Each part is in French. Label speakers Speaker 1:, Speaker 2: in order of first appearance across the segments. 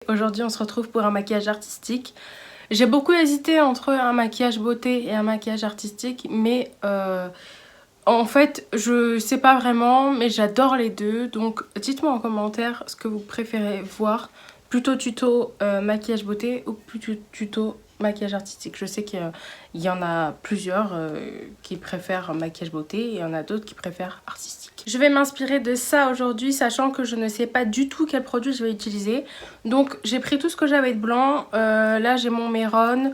Speaker 1: Aujourd'hui on se retrouve pour un maquillage artistique. J'ai beaucoup hésité entre un maquillage beauté et un maquillage artistique, mais en fait je sais pas vraiment, mais j'adore les deux. Donc dites-moi en commentaire ce que vous préférez voir, plutôt tuto maquillage beauté ou plutôt tuto maquillage artistique. Je sais qu'il y en a plusieurs qui préfèrent maquillage beauté et il y en a d'autres qui préfèrent artistique. Je vais m'inspirer de ça aujourd'hui, sachant que je ne sais pas du tout quel produit je vais utiliser. Donc j'ai pris tout ce que j'avais de blanc. Là j'ai mon Mehron.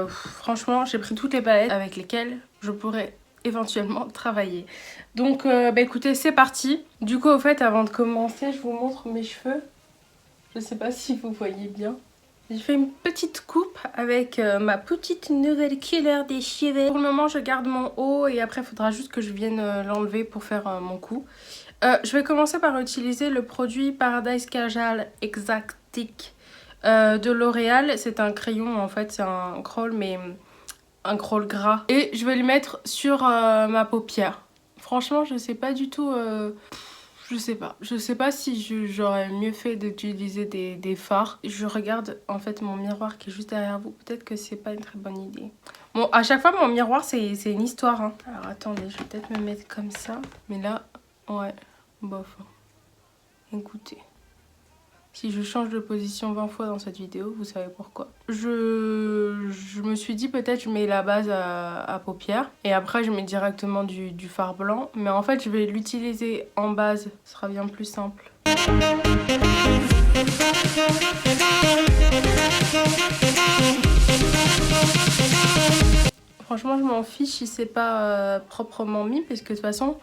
Speaker 1: Franchement j'ai pris toutes les palettes avec lesquelles je pourrais éventuellement travailler. Donc écoutez, c'est parti. Du coup au fait, avant de commencer, je vous montre mes cheveux. Je sais pas si vous voyez bien. J'ai fait une petite coupe avec ma petite nouvelle couleur des cheveux. Pour le moment, je garde mon haut et après, il faudra juste que je vienne l'enlever pour faire mon cou. Je vais commencer par utiliser le produit Paradise Kajal Exactic de L'Oréal. C'est un crayon, en fait, c'est un crawl, mais un crawl gras. Et je vais le mettre sur ma paupière. Franchement, je sais pas du tout... Je sais pas si j'aurais mieux fait d'utiliser des fards. Je regarde en fait mon miroir qui est juste derrière vous. Peut-être que c'est pas une très bonne idée. Bon, à chaque fois mon miroir c'est une histoire. Hein. Alors attendez, je vais peut-être me mettre comme ça. Mais là, ouais, bof. Écoutez. Si je change de position 20 fois dans cette vidéo, vous savez pourquoi. Je me suis dit peut-être je mets la base à paupières et après je mets directement du fard blanc. Mais en fait je vais l'utiliser en base, ce sera bien plus simple. Franchement je m'en fiche si c'est pas proprement mis parce que de toute façon...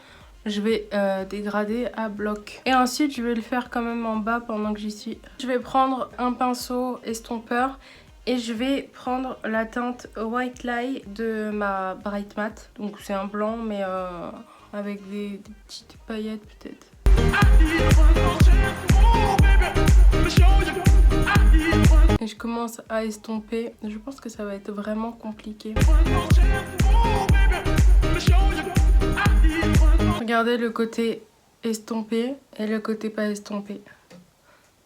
Speaker 1: Je vais dégrader à bloc. Et ensuite, je vais le faire quand même en bas pendant que j'y suis. Je vais prendre un pinceau estompeur et je vais prendre la teinte White Lie de ma Bright Matte. Donc c'est un blanc mais avec des petites paillettes peut-être. Et je commence à estomper. Je pense que ça va être vraiment compliqué. Regardez le côté estompé et le côté pas estompé.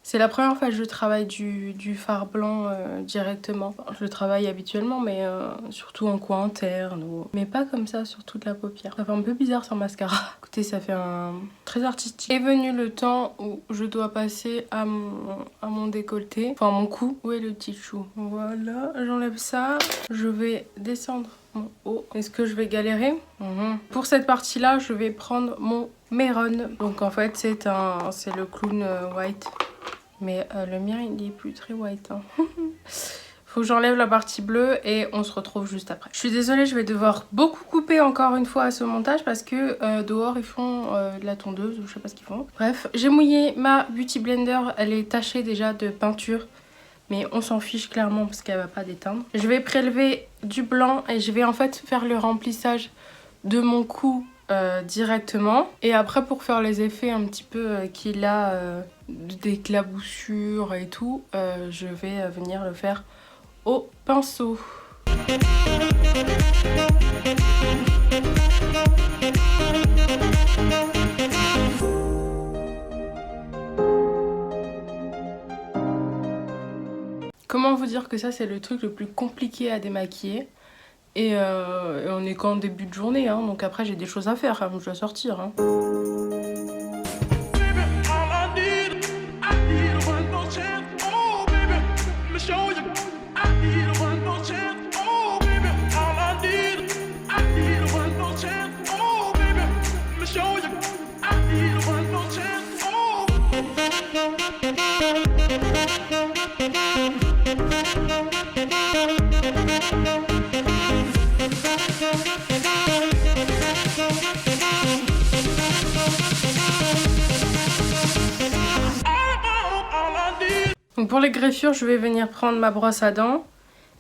Speaker 1: C'est la première fois que je travaille du fard blanc directement. Enfin, je le travaille habituellement, mais surtout en coin interne. Mais pas comme ça sur toute la paupière. Ça fait un peu bizarre sans mascara. Écoutez, ça fait un très artistique. Est venu le temps où je dois passer à mon décolleté. Enfin, mon cou. Où est le petit chou? Voilà, j'enlève ça. Je vais descendre mon haut. Est-ce que je vais galérer? Pour cette partie-là, je vais prendre mon Mehron. Donc en fait, c'est le clown white. Mais le mien, il est plus très white. Hein. Faut que j'enlève la partie bleue et on se retrouve juste après. Je suis désolée, je vais devoir beaucoup couper encore une fois à ce montage parce que dehors, ils font de la tondeuse ou je sais pas ce qu'ils font. Bref, j'ai mouillé ma Beauty Blender. Elle est tachée déjà de peinture. Mais on s'en fiche clairement parce qu'elle va pas déteindre. Je vais prélever du blanc et je vais en fait faire le remplissage de mon cou directement. Et après pour faire les effets un petit peu qu'il a d'éclaboussure et tout, je vais venir le faire au pinceau. Comment vous dire que ça c'est le truc le plus compliqué à démaquiller. Et on est qu'en début de journée, hein, donc après j'ai des choses à faire, hein, je dois sortir. Hein. Donc pour les greffures, je vais venir prendre ma brosse à dents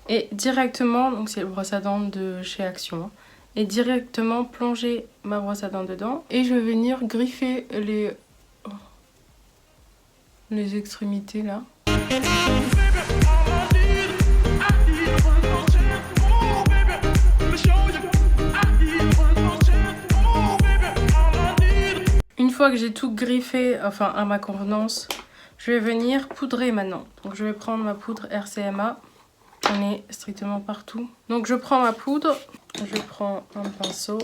Speaker 1: et directement, donc c'est le brosse à dents de chez Action, et directement plonger ma brosse à dents dedans et je vais venir griffer les extrémités là. Une fois que j'ai tout griffé, enfin à ma convenance, Je vais venir poudrer maintenant. Donc je vais prendre ma poudre RCMA. On est strictement partout. Donc je prends ma poudre. Je prends un pinceau.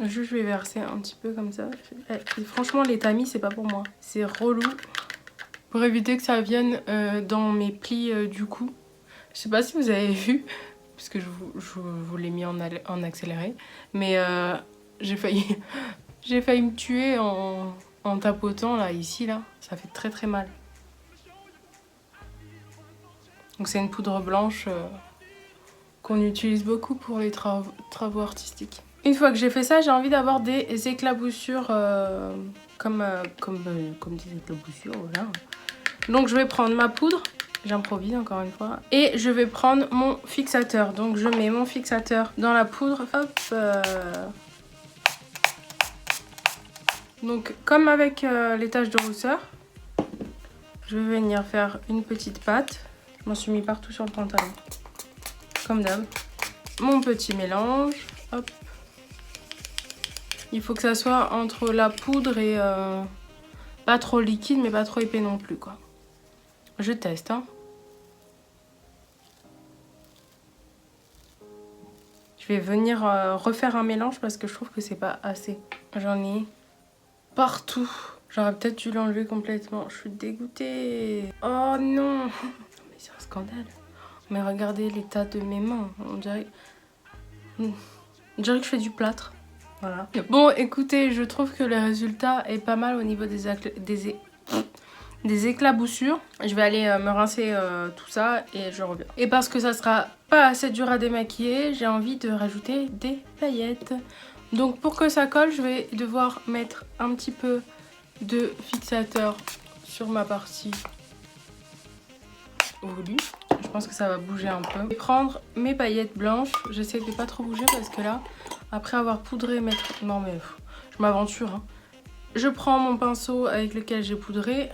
Speaker 1: Je vais verser un petit peu comme ça. Et franchement, les tamis, c'est pas pour moi. C'est relou. Pour éviter que ça vienne dans mes plis du cou. Je sais pas si vous avez vu, parce que je vous l'ai mis en accéléré. Mais j'ai failli me tuer en tapotant là, ici, là. Ça fait très très mal. Donc c'est une poudre blanche qu'on utilise beaucoup pour les travaux artistiques. Une fois que j'ai fait ça, j'ai envie d'avoir des éclaboussures comme des éclaboussures, voilà. Donc je vais prendre ma poudre, j'improvise encore une fois, et je vais prendre mon fixateur. Donc je mets mon fixateur dans la poudre, hop. Donc comme avec les taches de rousseur, je vais venir faire une petite pâte. Je m'en suis mis partout sur le pantalon, comme d'hab. Mon petit mélange, hop. Il faut que ça soit entre la poudre et pas trop liquide mais pas trop épais non plus quoi. Je teste hein. Je vais venir refaire un mélange parce que je trouve que c'est pas assez. J'en ai partout. J'aurais peut-être dû l'enlever complètement. Je suis dégoûtée. Oh non. Mais c'est un scandale. Mais regardez l'état de mes mains. On dirait que je fais du plâtre. Voilà. Bon, écoutez, je trouve que le résultat est pas mal au niveau des éclaboussures. Je vais aller me rincer tout ça et je reviens. Et parce que ça sera pas assez dur à démaquiller, j'ai envie de rajouter des paillettes. Donc pour que ça colle, je vais devoir mettre un petit peu de fixateur sur ma partie voulue. Je pense que ça va bouger un peu. Je vais prendre mes paillettes blanches. J'essaie de pas trop bouger parce que là, après avoir poudré, non mais je m'aventure. Hein. Je prends mon pinceau avec lequel j'ai poudré.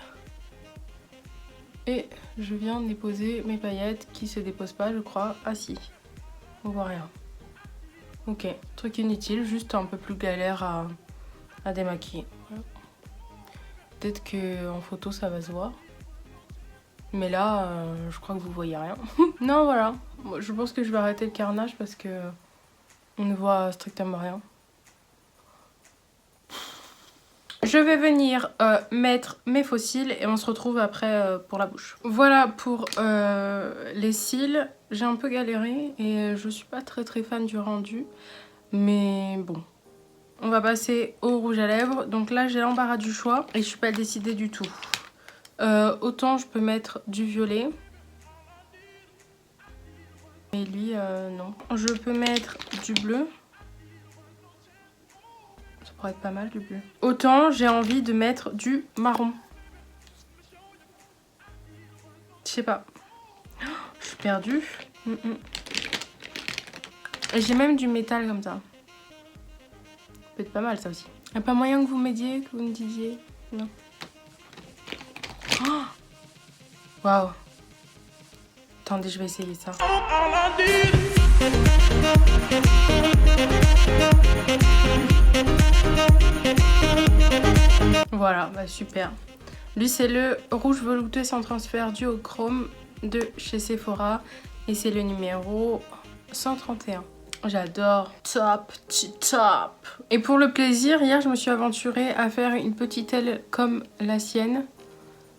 Speaker 1: Et je viens déposer mes paillettes qui se déposent pas, je crois. Ah si, on voit rien. Ok, truc inutile, juste un peu plus galère à démaquiller. Voilà. Peut-être qu'en photo ça va se voir. Mais là, je crois que vous voyez rien. Non, voilà. Je pense que je vais arrêter le carnage parce que on ne voit strictement rien. Je vais venir mettre mes faux cils et on se retrouve après pour la bouche. Voilà pour les cils. J'ai un peu galéré et je suis pas très fan du rendu. Mais bon. On va passer au rouge à lèvres. Donc là, j'ai l'embarras du choix et je suis pas décidée du tout. Autant je peux mettre du violet. Et lui, non. Je peux mettre du bleu. Ça pourrait être pas mal du bleu. Autant j'ai envie de mettre du marron. Je sais pas. Oh, je suis perdue. Et j'ai même du métal comme ça. Ça peut être pas mal ça aussi. Y a pas moyen que vous m'aidiez, que vous me disiez? Non. Oh waouh. Attendez, je vais essayer ça. Voilà, bah super. Lui, c'est le rouge velouté sans transfert duochrome de chez Sephora. Et c'est le numéro 131. J'adore. Top, top. Et pour le plaisir, hier, je me suis aventurée à faire une petite aile comme la sienne.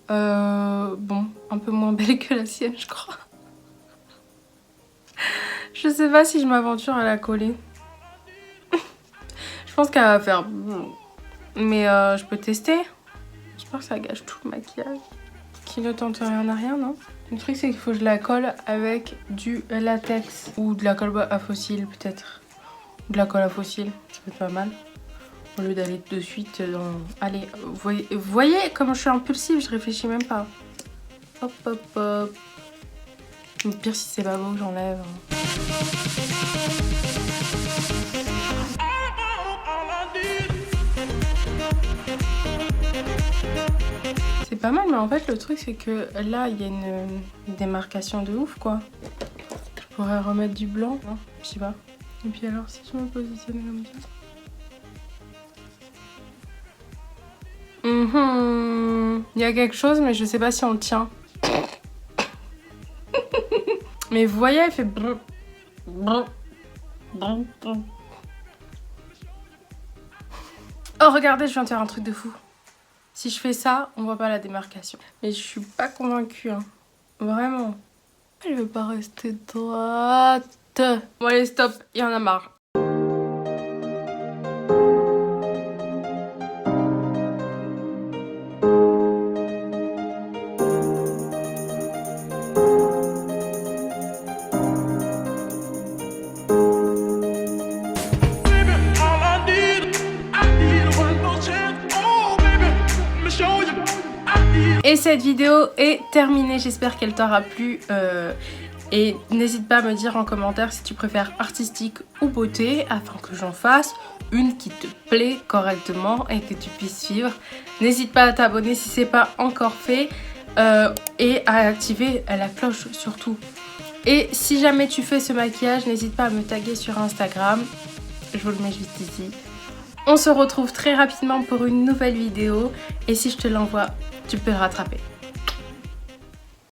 Speaker 1: Bon, un peu moins belle que la sienne, je crois. Je sais pas si je m'aventure à la coller. Je pense qu'elle va faire... Mais je peux tester. J'espère que ça gâche tout le maquillage. Qui ne tente rien à rien, non? Le truc, c'est qu'il faut que je la colle avec du latex. Ou de la colle à fossiles, peut-être. De la colle à fossiles, ça peut être pas mal. Au lieu d'aller de suite dans... Allez, vous voyez comment je suis impulsive, je réfléchis même pas. Hop, hop, hop. Le pire, si c'est pas beau, j'enlève. C'est pas mal, mais en fait, le truc, c'est que là, il y a une démarcation de ouf, quoi. Je pourrais remettre du blanc, hein, je sais pas. Et puis alors, si je me positionne comme ça... Il y a quelque chose, mais je sais pas si on le tient. Mais vous voyez, elle fait... Oh, regardez, je viens de faire un truc de fou. Si je fais ça, on voit pas la démarcation. Mais je suis pas convaincue, hein. Vraiment. Elle veut pas rester droite. Bon, allez, stop, il y en a marre. Et cette vidéo est terminée, j'espère qu'elle t'aura plu et n'hésite pas à me dire en commentaire si tu préfères artistique ou beauté afin que j'en fasse une qui te plaît correctement et que tu puisses suivre. N'hésite pas à t'abonner si c'est pas encore fait et à activer la cloche surtout. Et si jamais tu fais ce maquillage, n'hésite pas à me taguer sur Instagram, je vous le mets juste ici. On se retrouve très rapidement pour une nouvelle vidéo et si je te l'envoie, tu peux le rattraper.